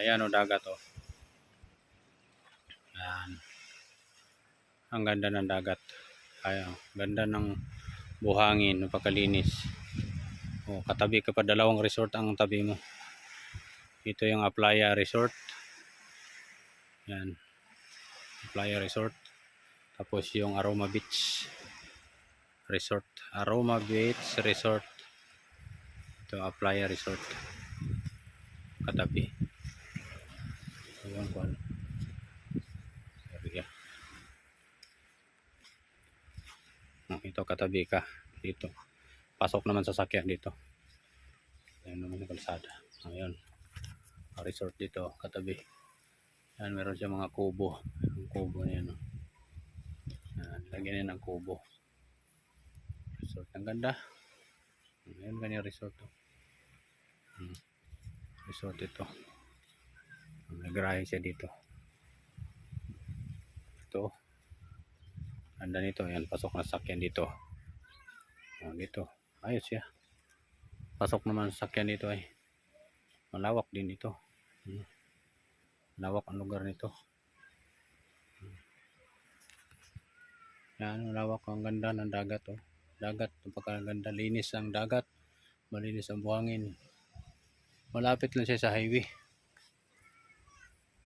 Ayan o, dagat o. Ayan. Ang ganda ng dagat. Ayan, ganda ng buhangin, napakalinis. O, katabi ka pa, dalawang resort ang tabi mo. Ito yung Aplaya Resort. Ayan. Aplaya Resort. Tapos yung Aroma Beach Resort. Aroma Beach Resort. Ito, Aplaya Resort. Katabi. Ayan ko ano. Ito, katabi ka. Dito. Pasok naman sa sakyan dito. Ayan naman yung kalsada. Ayan. Resort dito, katabi. Ayan, meron siya mga kubo. Ang kubo na yan. Ayan, lagyan yan ng kubo. Resort, ang ganda. Ayan, ganyan resort. Resort ito. Nagrahe siya dito. Ito. Ganda nito. Ayan, pasok na sakyan dito. Ayan, dito. Ayos siya. Pasok naman sa sakyan dito ay. Malawak din ito. Malawak ang lugar nito. Yan, malawak, ang ganda ng dagat oh. Dagat, napakaganda, linis ang dagat, malinis ang buhangin. Malapit lang siya sa highway.